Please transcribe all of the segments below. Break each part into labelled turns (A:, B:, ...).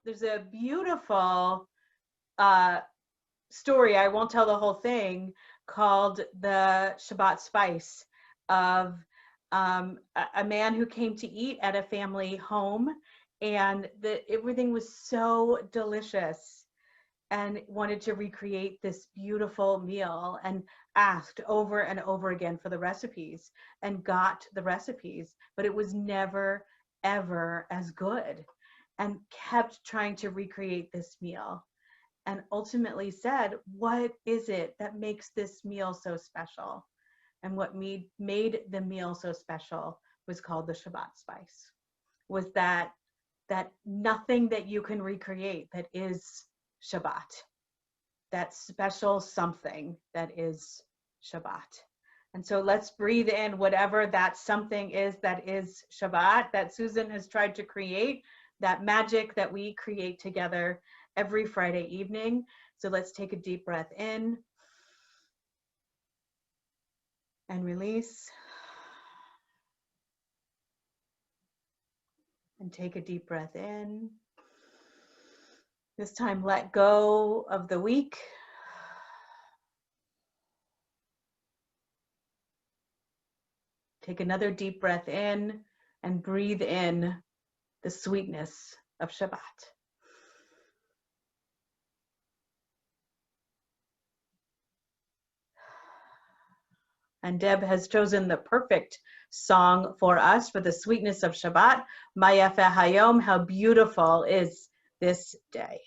A: there's a beautiful story, I won't tell the whole thing, called the Shabbat Spice, of a man who came to eat at a family home, and everything was so delicious, and wanted to recreate this beautiful meal, and asked over and over again for the recipes, and got the recipes, but it was never ever as good, and kept trying to recreate this meal, and ultimately said, what is it that makes this meal so special? And what made the meal so special was called the Shabbat spice. Was that nothing that you can recreate that is Shabbat. That special something that is Shabbat. And so let's breathe in whatever that something is that is Shabbat, that Susan has tried to create, that magic that we create together every Friday evening. So let's take a deep breath in and release. And take a deep breath in. This time, let go of the week. Take another deep breath in and breathe in the sweetness of Shabbat. And Deb has chosen the perfect song for us for the sweetness of Shabbat. Ma yafeh hayom, how beautiful is this day.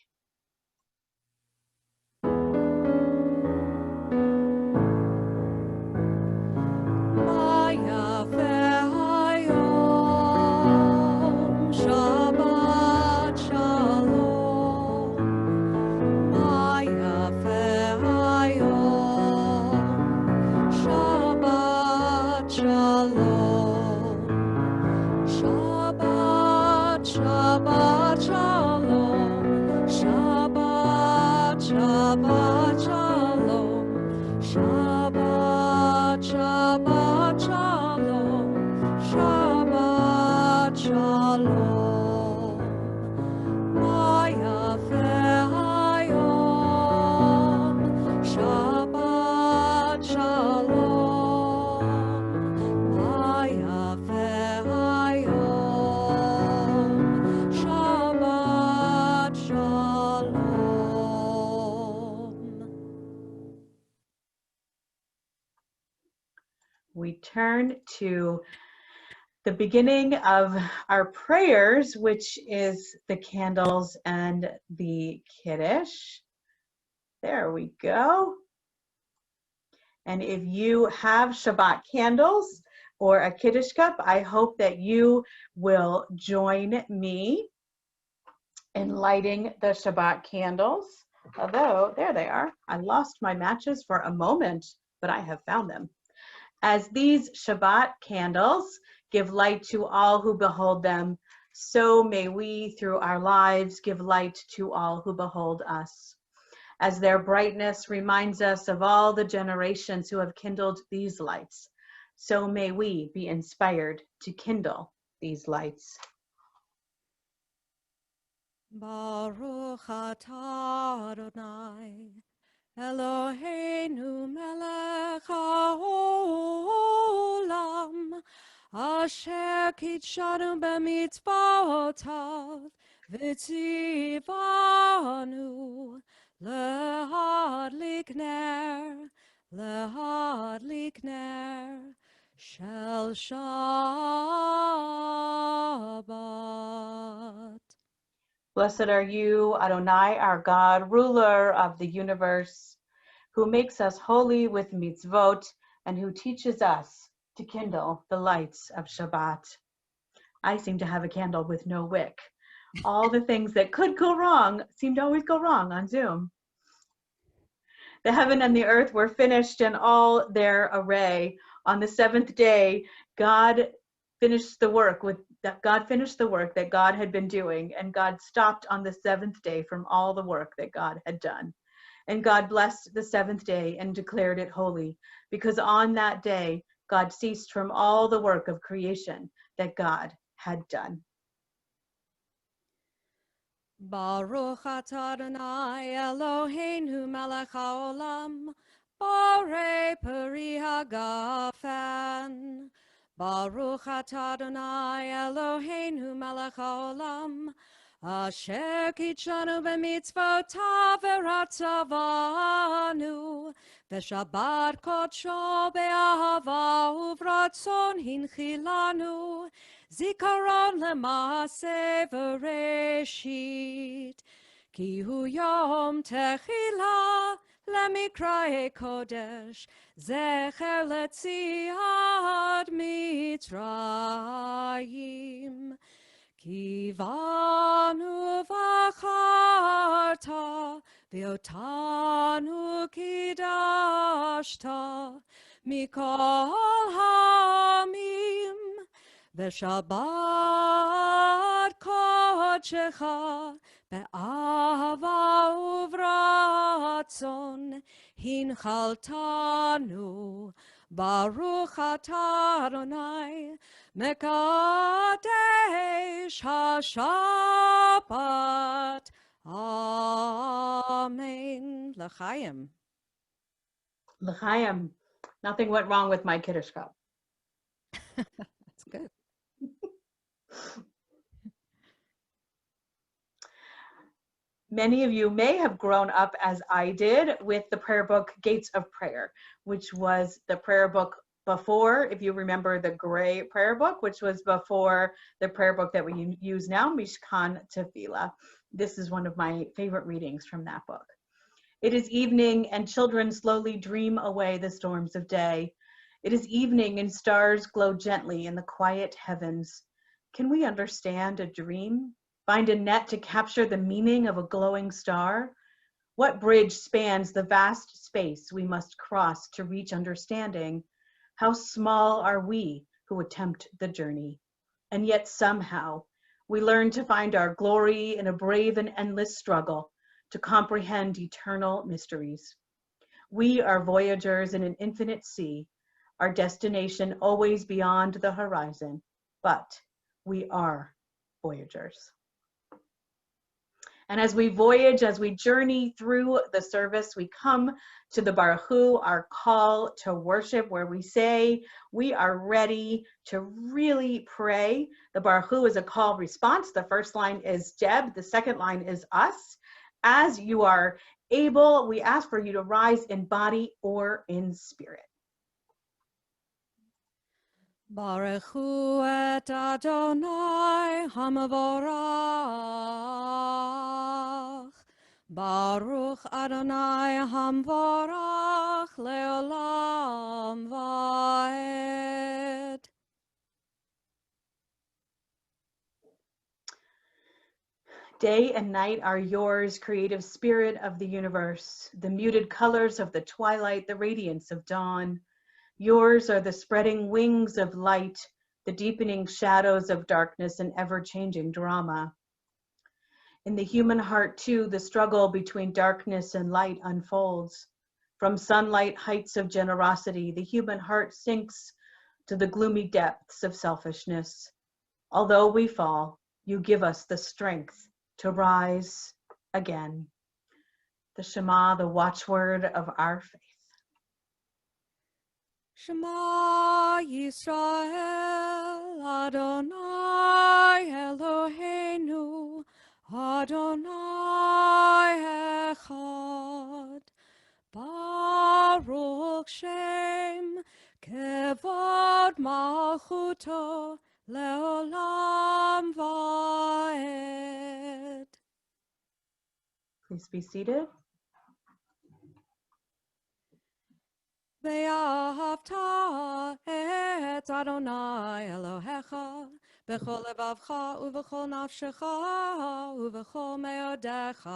A: We turn to the beginning of our prayers, which is the candles and the Kiddush. There we go. And if you have Shabbat candles or a Kiddush cup, I hope that you will join me in lighting the Shabbat candles. Although, there they are. I lost my matches for a moment, but I have found them. As these Shabbat candles give light to all who behold them, so may we, through our lives, give light to all who behold us. As their brightness reminds us of all the generations who have kindled these lights, so may we be inspired to kindle these lights.
B: Baruch atah Adonai, Eloheinu melech haolam, asher kitshanu b'mitzvotav, v'tzivanu lehadlik ner shel Shabbat.
A: Blessed are you, Adonai, our God, ruler of the universe, who makes us holy with mitzvot and who teaches us to kindle the lights of Shabbat. I seem to have a candle with no wick. All the things that could go wrong seem to always go wrong on Zoom. The heaven and the earth were finished in all their array. On the seventh day, God finished the work that God had been doing, and God stopped on the seventh day from all the work that God had done. And God blessed the seventh day and declared it holy, because on that day, God ceased from all the work of creation that God had done.
B: Baruch atah Adonai Eloheinu melech haolam, borei peri hagafen. Baruch atah Adonai Eloheinu melech haolam, asher kitshanu b'mitzvotav v'ratzavanu, v'shabbat kodsho be'ahava uvratzon hinchilanu, zikaron lemase v'reshit, ki hu yom techila lemikrae kodesh, zecher letziad mitzrayim. Ki vanu v'acharta, v'otanu kidashta, mikol hamim, v'shabbat kodshecha, be'ahava uvratzon, hinchaltanu, Baruch atah Adonai, Mekadesh HaShabbat. Amen. L'chaim.
A: L'chaim. Nothing went wrong with my Kiddush cup.
B: That's good.
A: Many of you may have grown up as I did with the prayer book Gates of Prayer, which was the prayer book before, if you remember the gray prayer book, which was before the prayer book that we use now, Mishkan Tefillah. This is one of my favorite readings from that book. It is evening and children slowly dream away the storms of day. It is evening and stars glow gently in the quiet heavens. Can we understand a dream? Find a net to capture the meaning of a glowing star? What bridge spans the vast space we must cross to reach understanding? How small are we who attempt the journey? And yet somehow we learn to find our glory in a brave and endless struggle to comprehend eternal mysteries. We are voyagers in an infinite sea, our destination always beyond the horizon, but we are voyagers. And as we voyage, as we journey through the service, we come to the Baruch Hu, our call to worship, where we say we are ready to really pray. The Baruch Hu is a call response. The first line is Jeb, the second line is us. As you are able, we ask for you to rise in body or in spirit.
B: Baruch hu et Adonai Hamavorach. Baruch Adonai Hamvorach leolam vaed.
A: Day and night are yours, creative spirit of the universe, the muted colors of the twilight, the radiance of dawn. Yours are the spreading wings of light, the deepening shadows of darkness and ever-changing drama. In the human heart, too, the struggle between darkness and light unfolds. From sunlight heights of generosity, the human heart sinks to the gloomy depths of selfishness. Although we fall, you give us the strength to rise again. The Shema, the watchword of our faith.
B: Shema Yisrael, Adonai Eloheinu, Adonai Echad. Baruch Shem, Kevod Malchuto, Leolam Vaed.
A: Please be seated.
B: ואהבת את אדוני אלוהיך בכל לבבך ובכל נפשך ובכל מאודיך.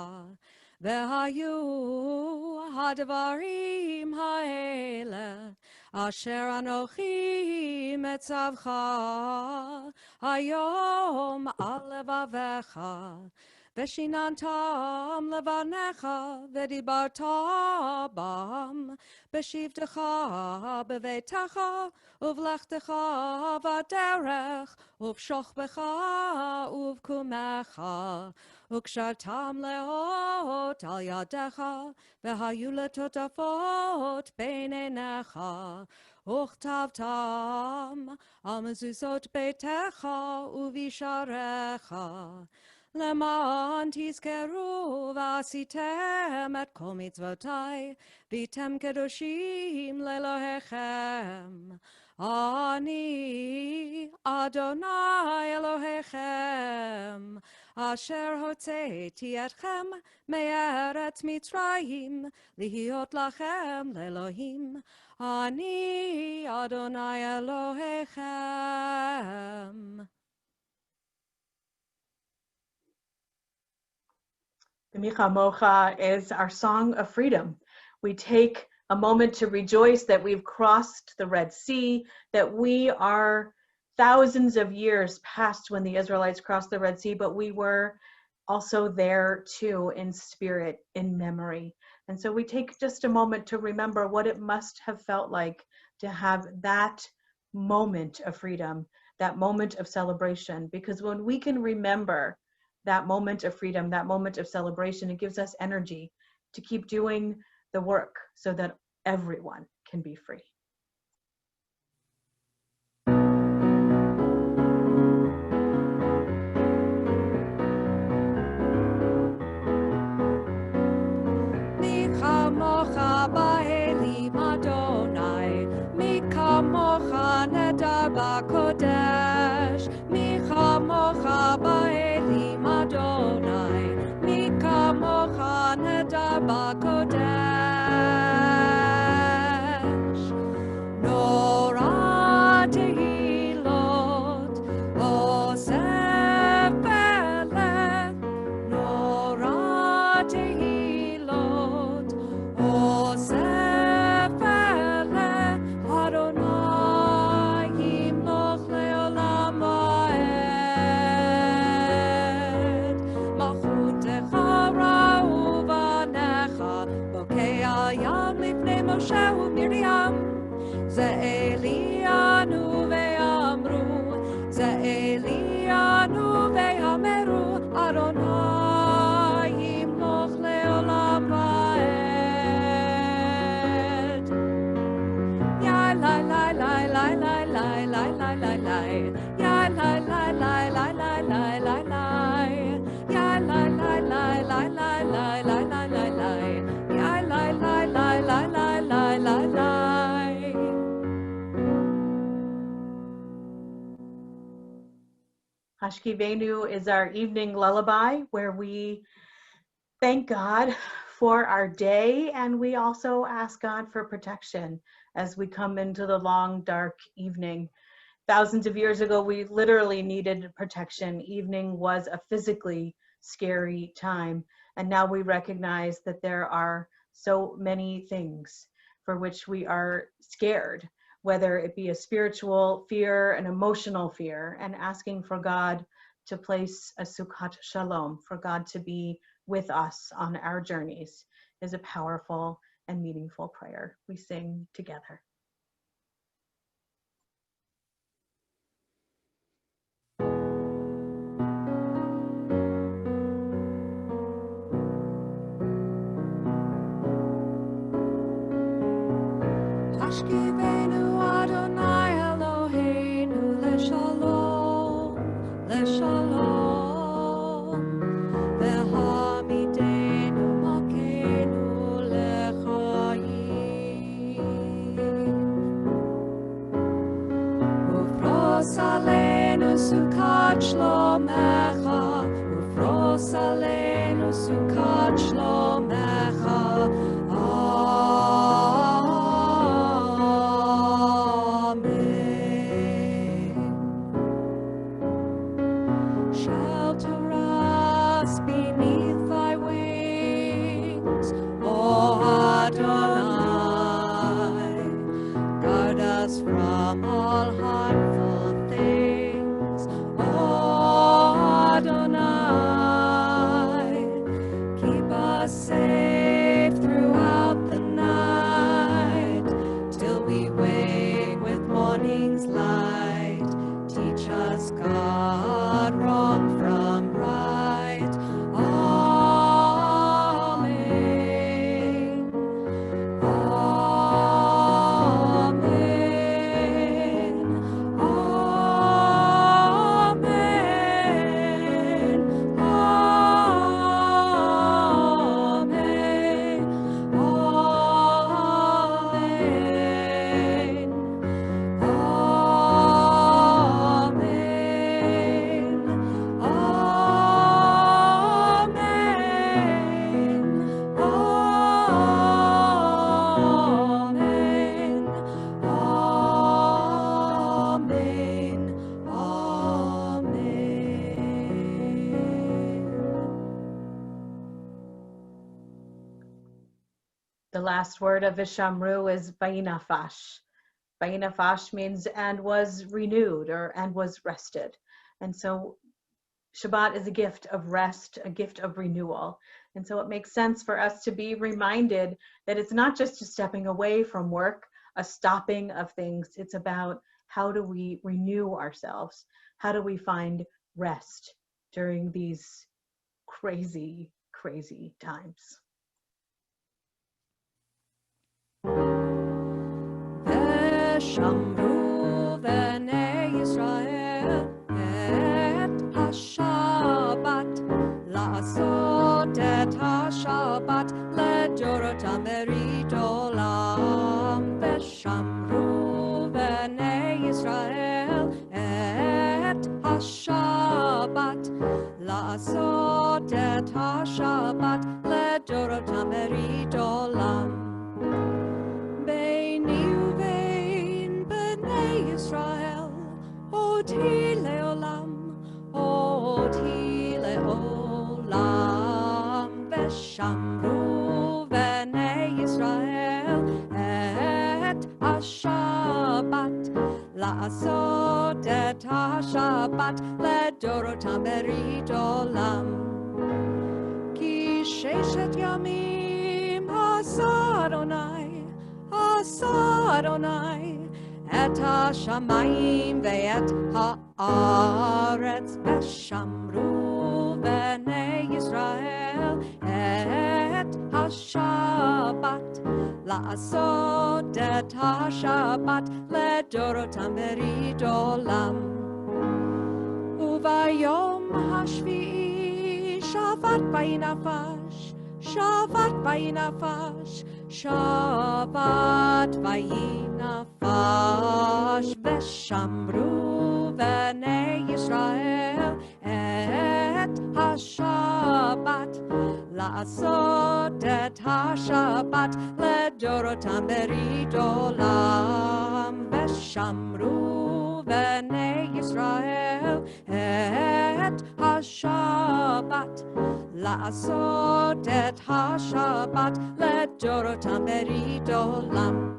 B: והיו הדברים האלה אשר אנוכי מצווך היום על לבביך. ושיננתם לבניך ודיברת בם בשבתך בביתך ובלכתך בדרך ובשוכבך ובקומך וקשרתם לאות על ידך, והיו לטוטפות בין עיניך, וכתבתם על מזוזות ביתך ובשעריך, למען תזכרו ועשיתם את כל מצוותי, והייתם קדושים לאלוהיכם. אני אדוני אלוהיכם, אשר הוצאתי אתכם מארץ מצרים, להיות לכם לאלוהים. אני אדוני אלוהיכם.
A: The Micha Mocha is our song of freedom. We take a moment to rejoice that we've crossed the Red Sea, that we are thousands of years past when the Israelites crossed the Red Sea, but we were also there too in spirit, in memory. And so we take just a moment to remember what it must have felt like to have that moment of freedom, that moment of celebration, because when we can remember that moment of freedom, that moment of celebration, it gives us energy to keep doing the work so that everyone can be free.
B: מי כמוך באלים אדוני, מי כמוך נדר בקודש, מי כמוך באלים אדוני, מי כמוך נדר בקודש. נורא תהילות אוסף פלא, נורא תהילות אוסף פלא, אדוני ימלוך לעולם ועד. מלכותך ראו בניך, בוקע ים לפני משה ומרים. זה אלינו ואמרו, זה אלינו ואמרו, אדוני ימלוך לעולם ועד. יא לי לי לי לי לי לי לי לי לי לי, יא לי לי לי לי לי לי לי לי, יא לי לי לי לי לי לי לי לי לי לי, יא לי לי לי לי לי לי לי לי.
A: Hashkivenu is our evening lullaby where we thank God for our day, and we also ask God for protection as we come into the long, dark evening. Thousands of years ago, we literally needed protection. Evening was a physically scary time, and now we recognize that there are so many things for which we are scared, whether it be a spiritual fear, an emotional fear, and asking for God to place a Sukkot Shalom, for God to be with us on our journeys, is a powerful and meaningful prayer. We sing together.
B: Hashkivenu Adonai Eloheinu leshalom, leshalom, vehamidenu malkeinu lechayim. Ufros aleinu sukat shlomecha, ufros aleinu sukat shlomecha. Shelter us beneath thy wings, O Adonai. Guard us from all harmful things, O Adonai. Keep us
A: The last word of Vishamru is Vayinafash. Vayinafash means and was renewed or and was rested. And so Shabbat is a gift of rest, a gift of renewal. And so it makes sense for us to be reminded that it's not just a stepping away from work, a stopping of things. It's about how do we renew ourselves? How do we find rest during these crazy, crazy times?
B: ושמרו בני ישראל את השבת, לעשות את השבת לדורותם ברית עולם. ושמרו בני ישראל את השבת, לעשות את השבת לדורותם ברית עולם. Israel, oti leolam, veshamru bnei Israel et hashabat, la'asot et hashabat ledorotam berit olam. Ki sheshet yamim asa Adonai, את השמיים ואת הארץ, ושמרו בני ישראל את השבת, לעשות את השבת לדורותם ברית עולם. וביום השביעי שבת וינפש, שבת וינפש, שבת וינפש, ושמרו בני ישראל את השבת, לעשות את השבת לדורותם ברית עולם. ושמרו בני ישראל את השבת, לעשות את השבת לדורותם ברית עולם.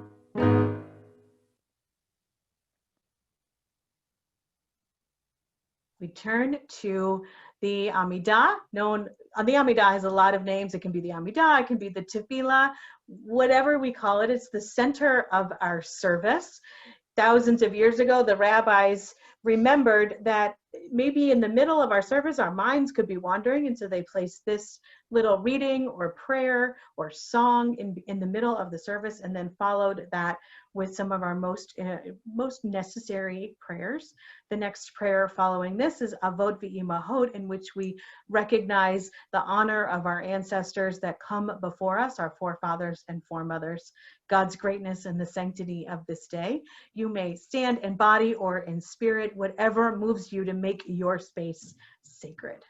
A: We turn to the Amidah. The Amidah has a lot of names. It can be the Amidah, it can be the Tefillah, whatever we call it. It's the center of our service. Thousands of years ago, the rabbis remembered that maybe in the middle of our service, our minds could be wandering, and so they placed this little reading or prayer or song in the middle of the service, and then followed that with some of our most necessary prayers. The next prayer following this is Avot V'Imahot, in which we recognize the honor of our ancestors that come before us, our forefathers and foremothers, God's greatness and the sanctity of this day. You may stand in body or in spirit, whatever moves you to make your space sacred.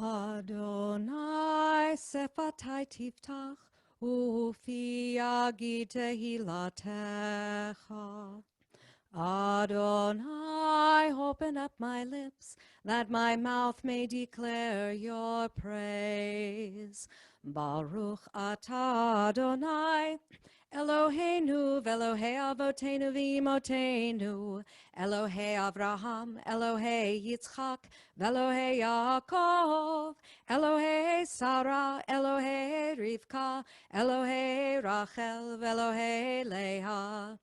B: Adonai sefatai tiftach, ufi yagid tehilatecha. Adonai, open up my lips, that my mouth may declare your praise. Baruch atah Adonai, Eloheinu v'Elohei avotenu v'imotenu, Elohei Avraham, Elohei Yitzchak, v'Elohei Yaakov, Elohei Sarah, Elohei Rivka, Elohei Rachel, v'Elohei Leah.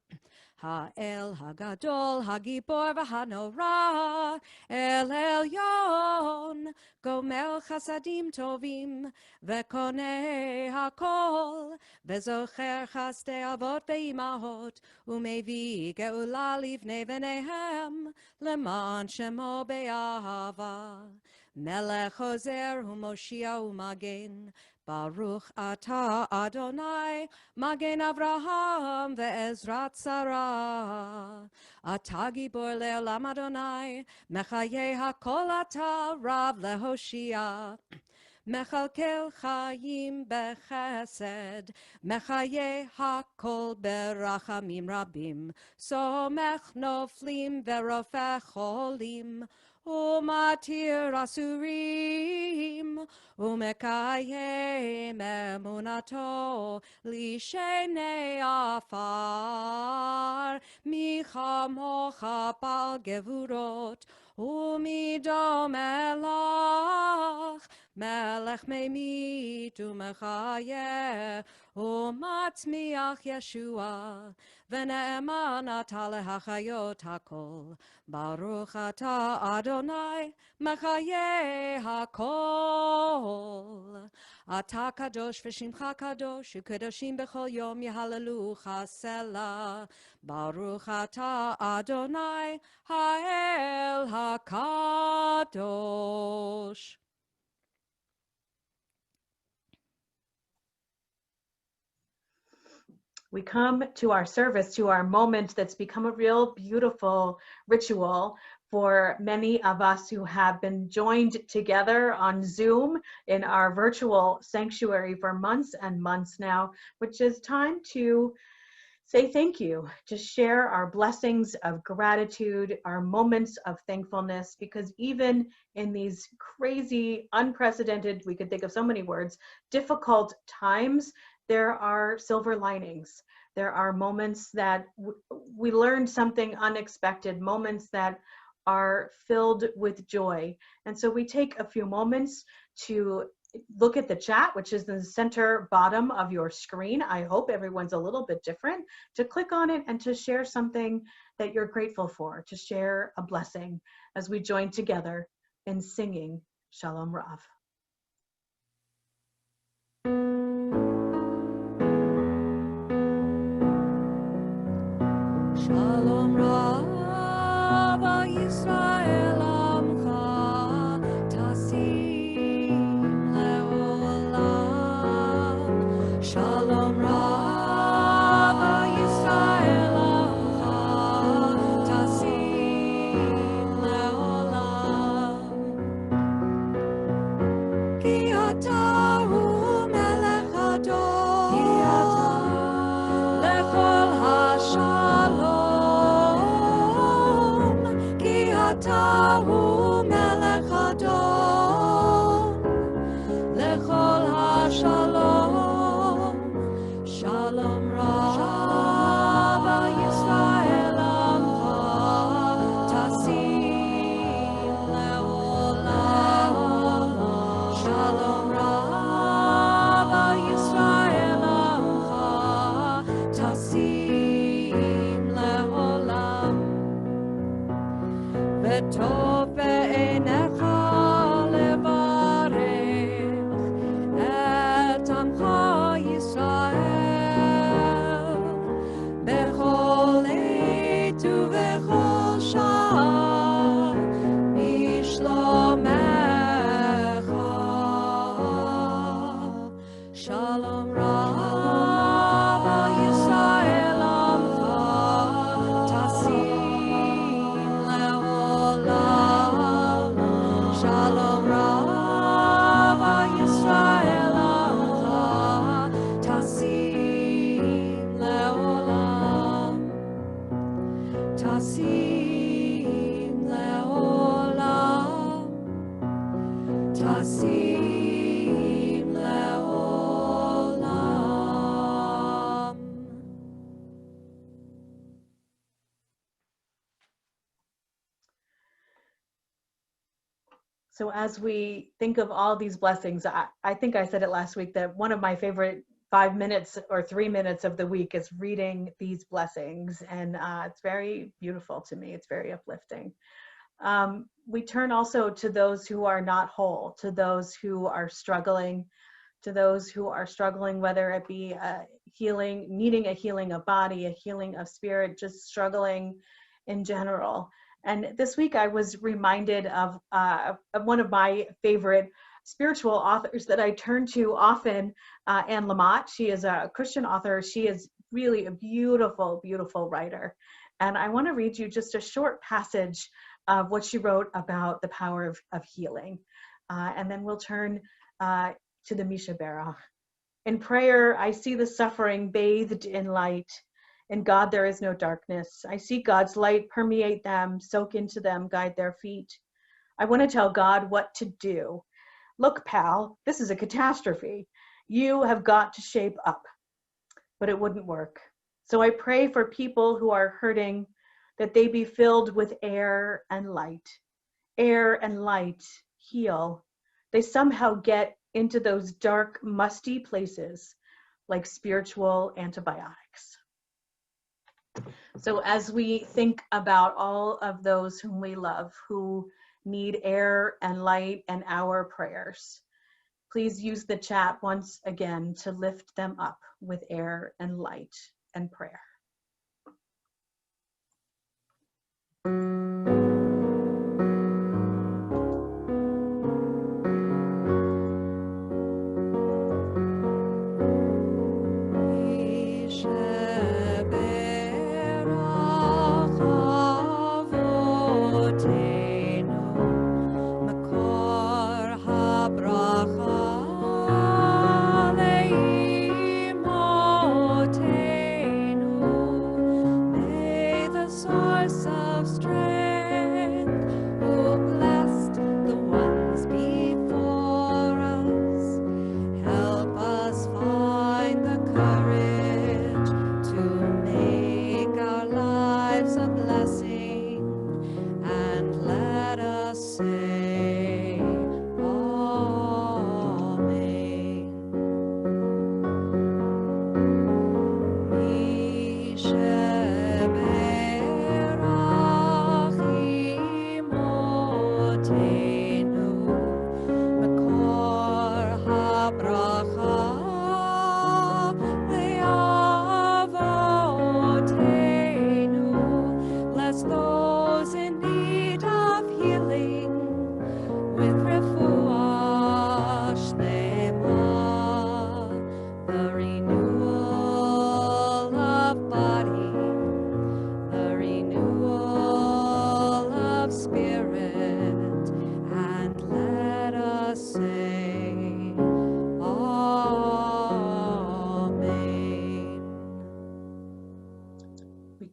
B: Ha'el Hagadol, Hagibor v'Hanorah, El Elyon, Gomer Chasadim Tovim, V'Konei Hakol, V'Zocher Chasdei Avot V'Imahot, Umevi Geula Livnei V'Nehem, Leman Shemo Be'ahava, Melech Hozer U'Moshia U'Magen, Baruch atah Adonai, Magen Avraham ve'ezrat Sarah. Atah gibor le'olam Adonai, Mechaye hakol atah Rav lehoshia. Mechalkel chayim bechesed, Mechaye hakol berachamim rabim, Somech noflim ve'rofech cholim, Umatir asurim, ומקיים אמונתו לשני עפר, מי כמוך בעל גבורות ומי דומה לך, מלך ממית ומחיה ומצמיח ישועה, ונאמן אתה להחיות הכל. ברוך אתה אדוני מחיה הכל. אתה קדוש ושמך קדוש, וקדושים בכל יום יהללוך סלה. ברוך אתה אדוני האל הקדוש.
A: We come to our service, to our moment that's become a real beautiful ritual for many of us who have been joined together on Zoom in our virtual sanctuary for months and months now, which is time to say thank you, to share our blessings of gratitude, our moments of thankfulness, because even in these crazy, unprecedented, we could think of so many words, difficult times, there are silver linings. There are moments that we learned something unexpected, moments that are filled with joy. And so we take a few moments to look at the chat, which is in the center bottom of your screen. I hope everyone's a little bit different, to click on it and to share something that you're grateful for, to share a blessing as we join together in singing Shalom Rav.
B: Shalom Rav Yisrael Amcha Tasim Leolam. Shalom Rav Yisrael Amcha Tasim Leolam. Ki ata hu melech hador, Ki ata lechol hashalom. Ki ata hu melech hador, lechol hashalom. Shalom Rav Yisrael Amcha Tasim Leolam. Shalom Rav Yisrael Amcha Tasim Leolam. V'tov be'einecha levarech et amcha Yisrael bechol עת ובכל שעה בשלומך. Shalom Rav Yisrael Amcha Tasim Leolam. Shalom Rav Yisrael Amcha Tasim Leolam. Tasim Leolam. Tasim Leolam.
A: So as we think of all these blessings, I think I said it last week that one of my favorite 5 minutes or 3 minutes of the week is reading these blessings. And it's very beautiful to me. It's very uplifting. We turn also to those who are not whole, to those who are struggling, whether it be healing, needing a healing of body, a healing of spirit, just struggling in general. And this week I was reminded of one of my favorite spiritual authors that I turn to often, Anne Lamott. She is a Christian author. She is really a beautiful, beautiful writer. And I want to read you just a short passage of what she wrote about the power of healing. And then we'll turn to the Misha Berach. In prayer, I see the suffering bathed in light. In God, there is no darkness. I see God's light permeate them, soak into them, guide their feet. I want to tell God what to do. look, pal, this is a catastrophe. You have got to shape up. But it wouldn't work. So I pray for people who are hurting that they be filled with air and light. Air and light heal. They somehow get into those dark, musty places like spiritual antibiotics. So as we think about all of those whom we love, who need air and light and our prayers, please use the chat once again to lift them up with air and light and prayer.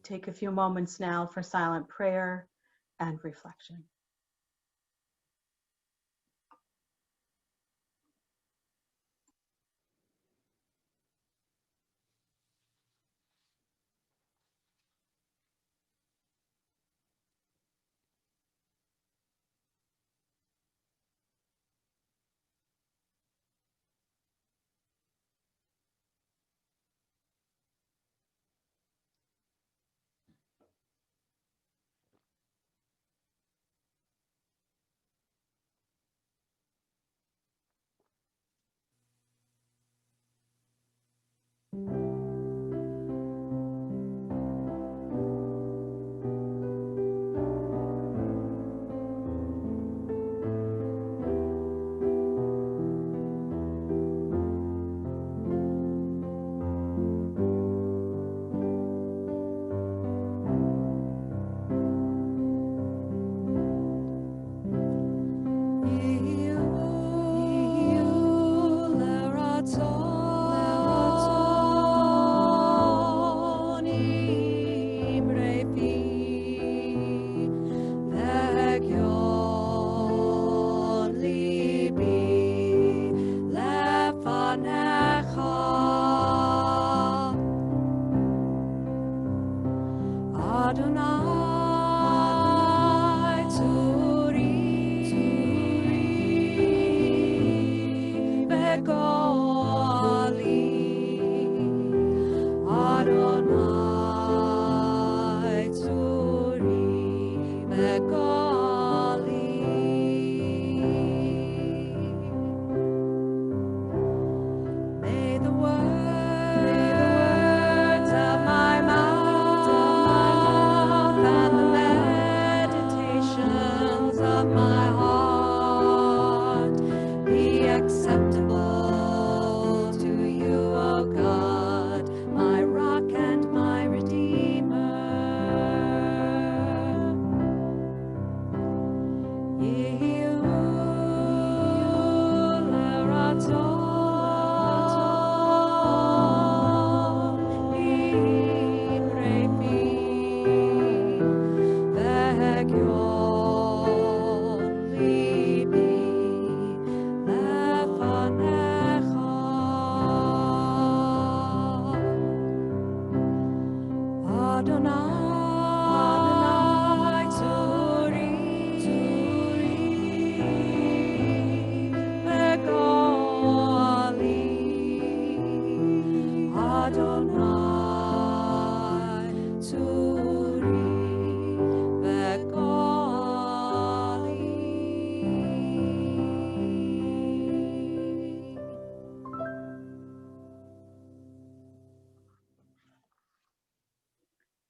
A: Take a few moments now for silent prayer and reflection.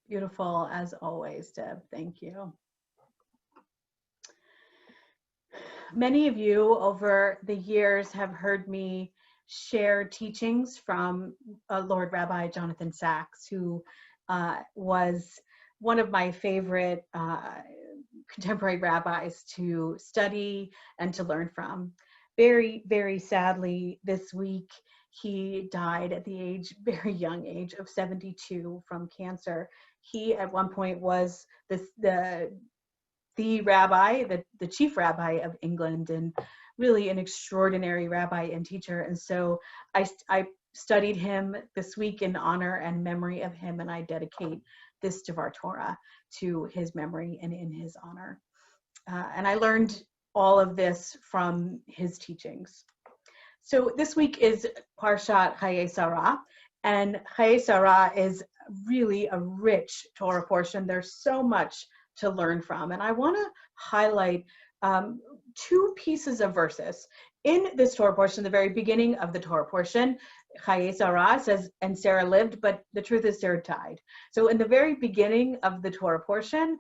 A: Beautiful as always, Deb. Thank you. Many of you over the years have heard me share teachings from Lord Rabbi Jonathan Sacks, who was one of my favorite contemporary rabbis to study and to learn from. Very, very sadly, this week, he died at the very young age of 72 from cancer. He at one point was the rabbi, the chief rabbi of England, and really an extraordinary rabbi and teacher. And so I studied him this week in honor and memory of him, and I dedicate this Devar Torah to his memory and in his honor. And I learned all of this from his teachings. So this week is Parshat Chayei Sarah, and Chayei Sarah is really a rich Torah portion. There's so much to learn from, and I want to highlight two pieces of verses in this Torah portion. The very beginning of the Torah portion, Chayei Sarah says, "And Sarah lived," but the truth is Sarah died. So in the very beginning of the Torah portion,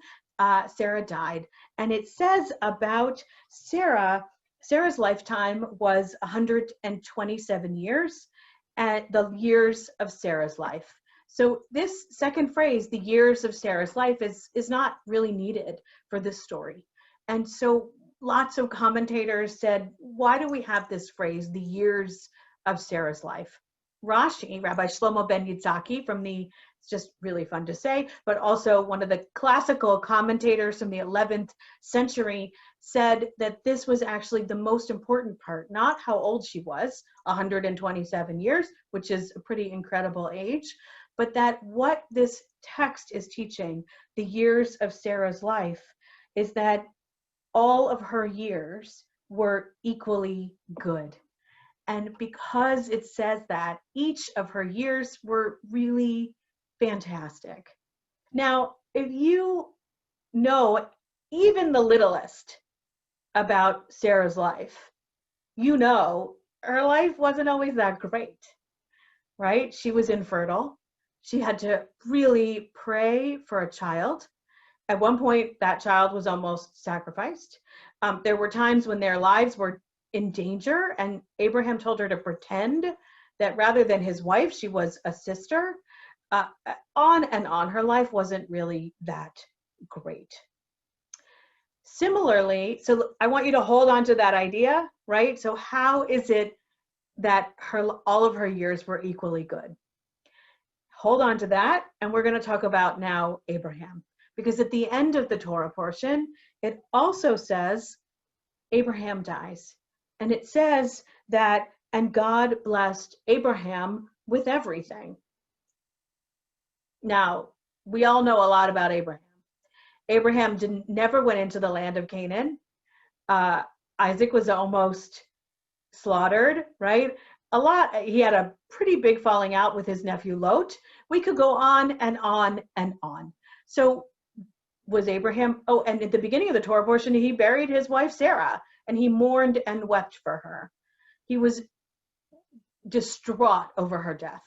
A: Sarah died, and it says about Sarah's lifetime was 127 years, and the years of Sarah's life. So this second phrase, the years of Sarah's life, is not really needed for this story. And so lots of commentators said, why do we have this phrase, the years of Sarah's life? Rashi, Rabbi Shlomo ben Yitzhaki it's just really fun to say, but also one of the classical commentators from the 11th century said that this was actually the most important part, not how old she was, 127 years, which is a pretty incredible age, but that what this text is teaching, the years of Sarah's life, is that all of her years were equally good. And because it says that, each of her years were really fantastic. Now, if you know even the littlest about Sarah's life, you know her life wasn't always that great, right? She was infertile. She had to really pray for a child. At one point, that child was almost sacrificed. There were times when their lives were in danger, and Abraham told her to pretend that rather than his wife, she was a sister. On and on. Her life wasn't really that great. Similarly, so I want you to hold on to that idea, right? So how is it that all of her years were equally good? Hold on to that, and we're going to talk about now Abraham. Because at the end of the Torah portion, it also says Abraham dies. And it says that, and God blessed Abraham with everything. Now, we all know a lot about Abraham. Abraham never went into the land of Canaan. Isaac was almost slaughtered, right? He had a pretty big falling out with his nephew Lot. We could go on and on and on. So was Abraham, and at the beginning of the Torah portion, he buried his wife Sarah, and he mourned and wept for her. He was distraught over her death.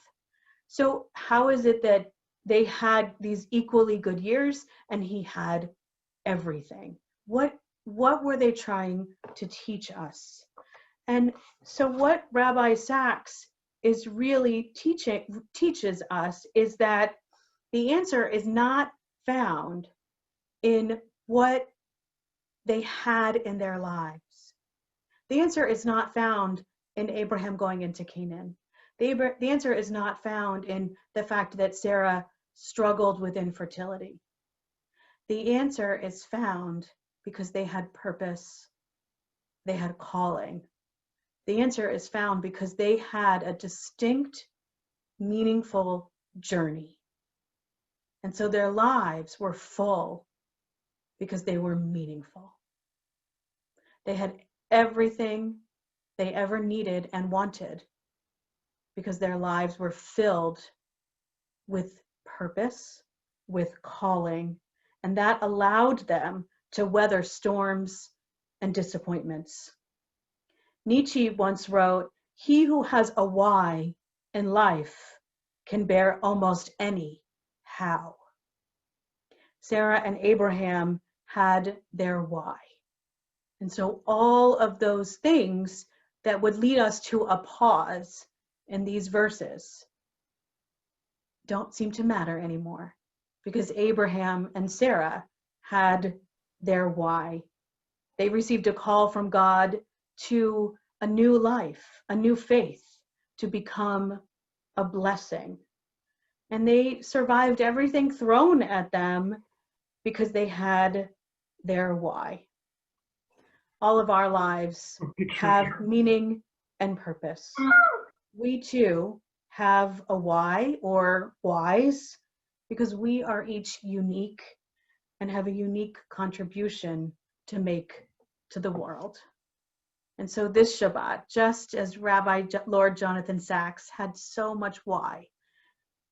A: So how is it that they had these equally good years and he had everything? What were they trying to teach us? And so what Rabbi Sacks is really teaches us is that the answer is not found in what they had in their lives. The answer is not found in Abraham going into Canaan. The answer is not found in the fact that Sarah struggled with infertility. The answer is found because they had purpose, they had calling. The answer is found because they had a distinct, meaningful journey. And so their lives were full because they were meaningful. They had everything they ever needed and wanted because their lives were filled with purpose, with calling, and that allowed them to weather storms and disappointments. Nietzsche once wrote, "He who has a why in life can bear almost any how." Sarah and Abraham had their why. And so all of those things that would lead us to a pause in these verses don't seem to matter anymore, because Abraham and Sarah had their why. They received a call from God to a new life, a new faith, to become a blessing. And they survived everything thrown at them because they had their why. All of our lives have meaning and purpose. We too have a why or whys, because we are each unique and have a unique contribution to make to the world. And so this Shabbat, just as Rabbi Lord Jonathan Sacks had so much why,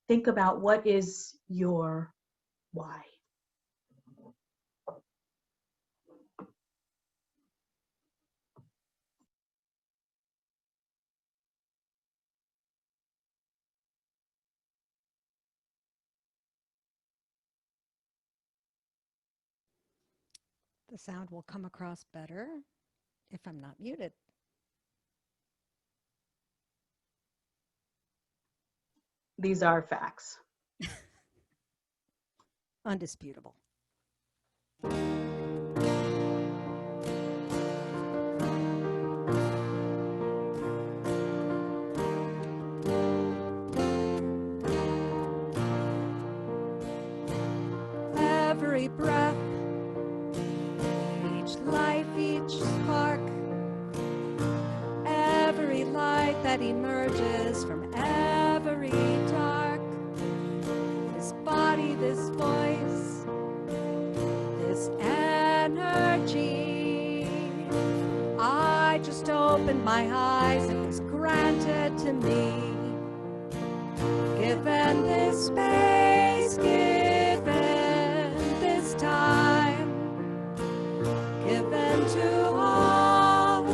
A: think about what is your why.
B: The sound will come across better if I'm not muted.
A: These are facts.
B: Undisputable. Every breath, each life, each spark, every light that emerges from every dark, this body, this voice, this energy. I just opened my eyes, it was granted to me. Given this space, given this time, given to all,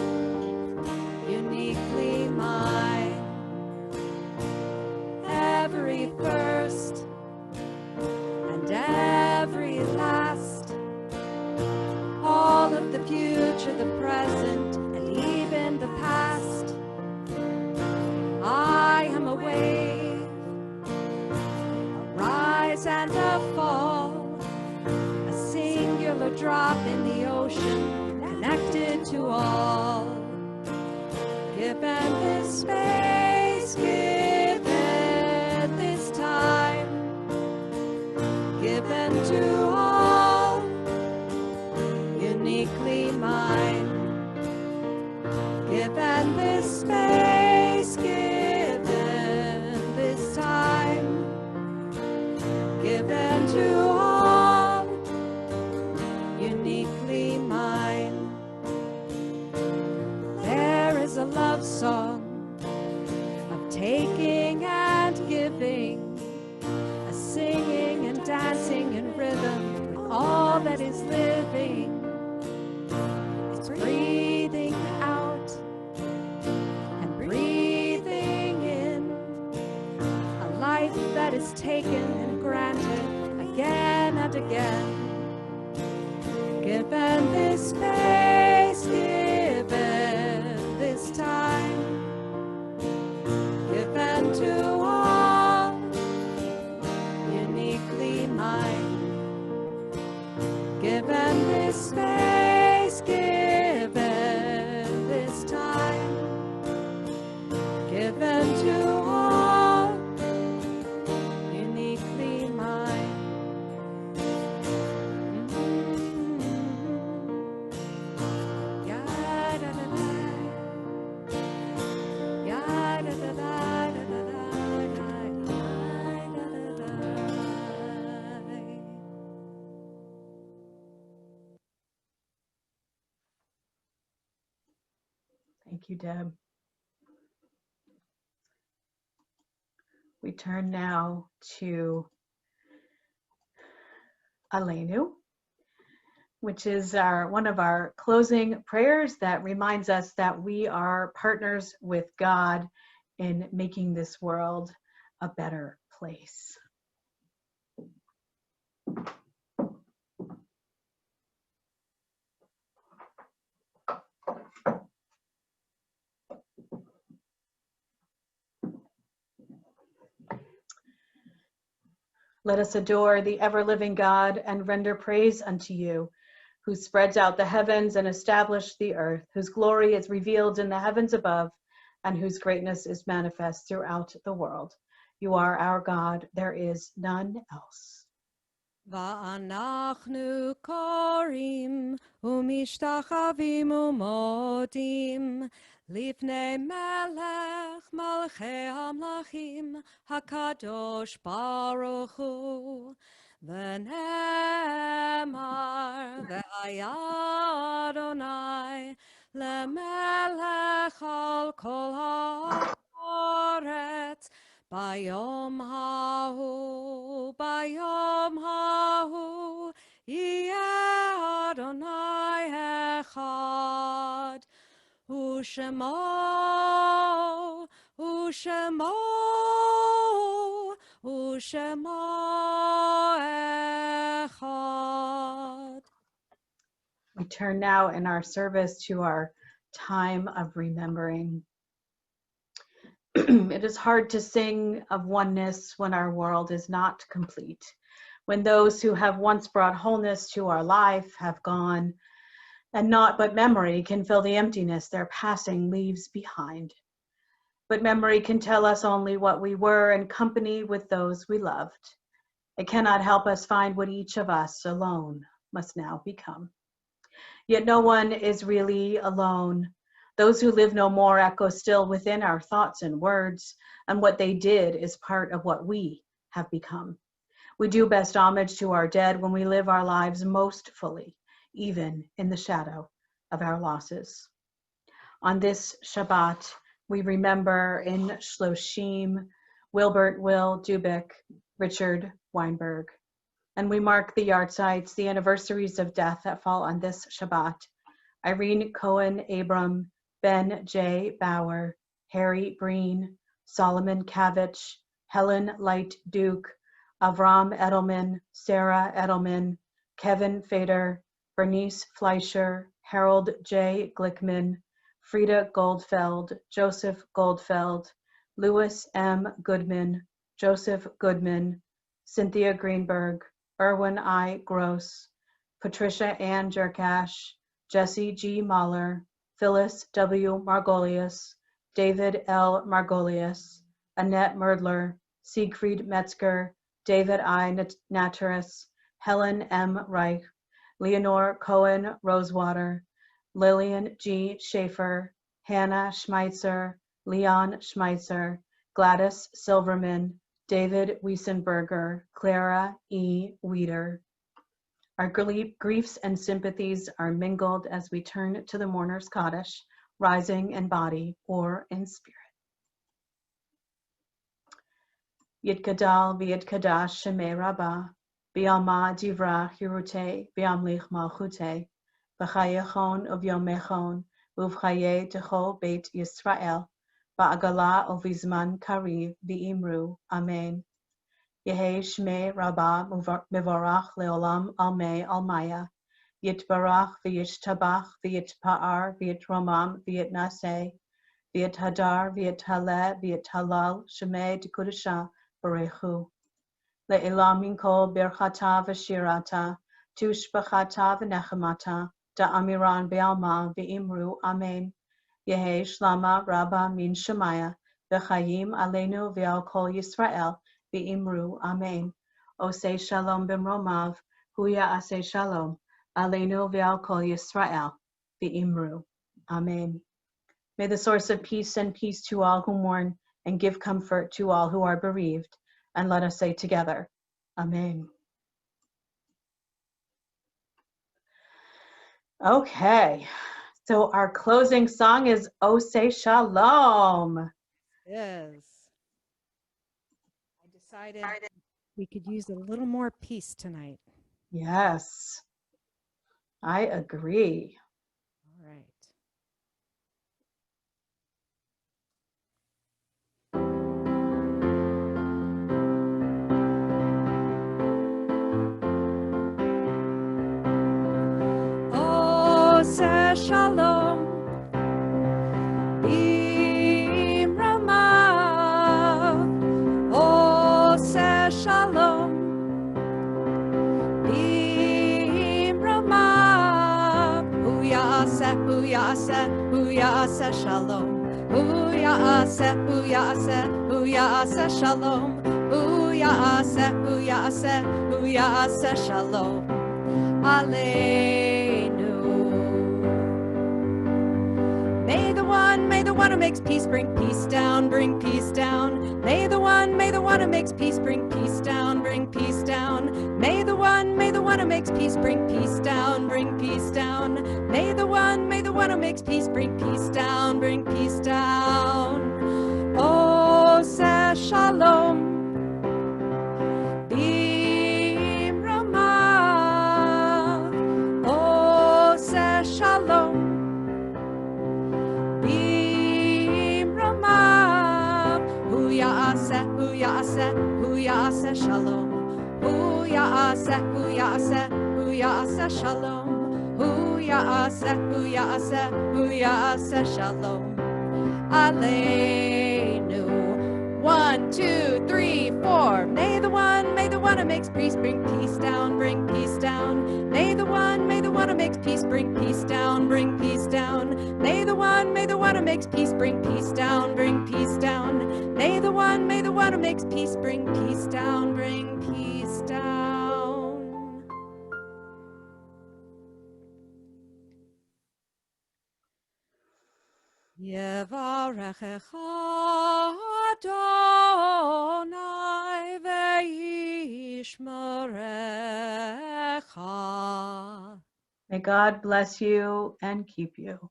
B: uniquely mine. Every first and every last, all of the future, the present, and even the past. I am a wave, a rise and a fall, a singular drop in the ocean, connected to all. Given this space, given this time, given to all, uniquely mine. Given this space, given this time, given to all, uniquely mine. There is a love song of taking and giving, a singing and dancing in rhythm with all that is living. It's breathing out and breathing in, a life that is taken and granted again and again. Given this space, given this time, given to all, uniquely mine. Given this space, given this time, given to all, uniquely mine.
A: Thank you, Deb. We turn now to Aleinu, which is one of our closing prayers that reminds us that we are partners with God in making this world a better place. Let us adore the ever-living God and render praise unto you, who spreads out the heavens and established the earth, whose glory is revealed in the heavens above, and whose greatness is manifest throughout the world. You are our God, there is none else.
B: ואנחנו קוראים ומשתחווים ומודים לפני מלך מלכי המלכים הקדוש ברוך הוא ונאמר והיה אדוני למלך על כל הארץ ביום ההוא, ביום ההוא, יהיה אדוני אחד, ושמו, ושמו, ושמו אחד.
A: We turn now in our service to our time of remembering. It is hard to sing of oneness when our world is not complete, when those who have once brought wholeness to our life have gone, and naught but memory can fill the emptiness their passing leaves behind. But memory can tell us only what we were in company with those we loved. It cannot help us find what each of us alone must now become. Yet no one is really alone. Those who live no more echo still within our thoughts and words, and what they did is part of what we have become. We do best homage to our dead when we live our lives most fully, even in the shadow of our losses. On this Shabbat, we remember in Shloshim, Wilbert Will Dubik, Richard Weinberg. And we mark the yahrzeits, the anniversaries of death that fall on this Shabbat. Irene Cohen Abram, Ben J. Bauer, Harry Breen, Solomon Kavich, Helen Light Duke, Avram Edelman, Sarah Edelman, Kevin Fader, Bernice Fleischer, Harold J. Glickman, Frida Goldfeld, Joseph Goldfeld, Louis M. Goodman, Joseph Goodman, Cynthia Greenberg, Erwin I. Gross, Patricia Ann Jerkash, Jesse G. Mahler, Phyllis W. Margolius, David L. Margolius, Annette Merdler, Siegfried Metzger, David I. Natteris, Helen M. Reich, Leonore Cohen Rosewater, Lillian G. Schaefer, Hannah Schmeitzer, Leon Schmeitzer, Gladys Silverman, David Wiesenberger, Clara E. Weeder. Our griefs and sympathies are mingled as we turn to the mourner's Kaddish, rising in body or in spirit. Yitgadal v'yitkadash shemei Rabbah, b'yalma divra hirute, b'yamlich malchute, b'chayechon uvyomechon, uvchaye techo beit Yisrael, ba'agala uvizman kariv v'imru, amen. Yehi Shmei Rabbah Mivorach Leolam Almei Almaya, Yitbarach V'yishtabach V'yitpa'ar V'yitromam V'yitnaseh, V'yithadar V'yithaleh V'yithalal Shmei Dekudasha Barechu. Le'elam Minkol Birchata V'shirata, Tushbachata V'nechemata, Da'amiran Be'alma V'imru, Amen. Yehi Shlama Rabbah Min Shemaya, V'chayim Aleinu V'al Kol Yisrael, V'imru, Amen. Osei Shalom b'mromav, Huya Aseh Shalom, Aleinu v'al Kol Yisrael, V'imru, Amen. May the source of peace send peace to all who mourn and give comfort to all who are bereaved. And let us say together, Amen. Okay, so our closing song is Osei Shalom.
B: Yes. I decided we could use a little more peace tonight.
A: Yes, I agree.
B: All right. Oseh Shalom, Imramav, Oseh Shalom, Ya'aseh shalom. Hu ya'aseh shalom. Hu ya'aseh shalom. Aleinu. May the one who makes peace bring peace down, bring peace down. May the one who makes peace bring peace down, bring peace down. May the one who makes peace bring peace down, bring peace down. May the one who makes peace bring peace down, bring peace down. Oh, say shalom. Bimramav. Oh, say shalom. Bimramav. Hu ya'aseh shalom. Hu ya'aseh shalom. Hu ya'aseh shalom. Aleinu. 1, 2, 3, 4. May the one who makes peace bring peace down, bring peace down. May the one who makes peace bring peace down, bring peace down. May the one who makes peace bring peace down, bring peace down. May the one who makes peace bring peace down, bring peace down. Yevarechecha Adonai ve'yishmerecha.
A: May God bless you and keep you.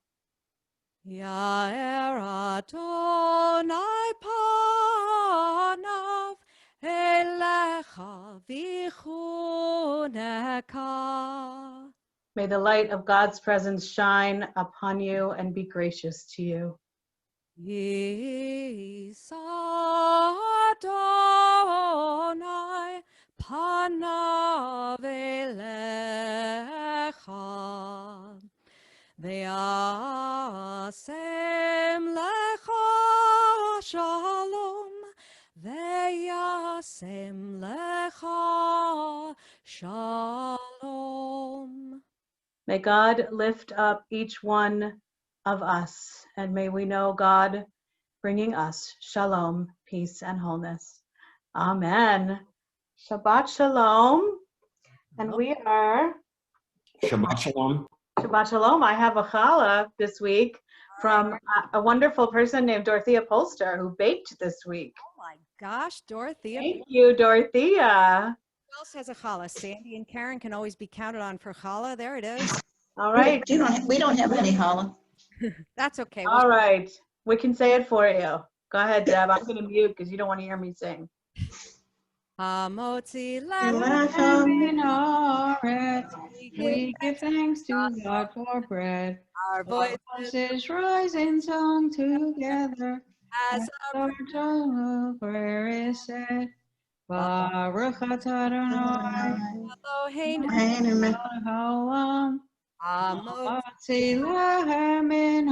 B: Ya'er Adonai panav elecha v'chunecha.
A: May the light of God's presence shine upon you and be gracious to you.
B: Yisa Adonai panav elecha ve'yasem lecha shalom ve'yasem lecha shalom.
A: May God lift up each one of us, and may we know God bringing us shalom, peace, and wholeness. Amen. Shabbat shalom. And we are
C: Shabbat shalom.
A: Shabbat shalom. I have a challah this week from a wonderful person named Dorothea Polster who baked this week.
B: Oh my gosh, Dorothea.
A: Thank you, Dorothea.
B: Who else has a challah? Sandy and Karen can always be counted on for challah. There it is.
A: All right.
D: We don't have any challah.
B: That's okay.
A: All right. We can say it for you. Go ahead, Deb. I'm going to mute because you don't want to hear me sing.
B: Hamotzi
E: We give thanks to God for bread.
B: our voices
E: Voices rise in song together.
B: as
E: Our tongue of prayer is said. Baruch atah Adonai
B: Eloheinu.
E: Haolam.
B: Hamotzi
E: Hatzilahem min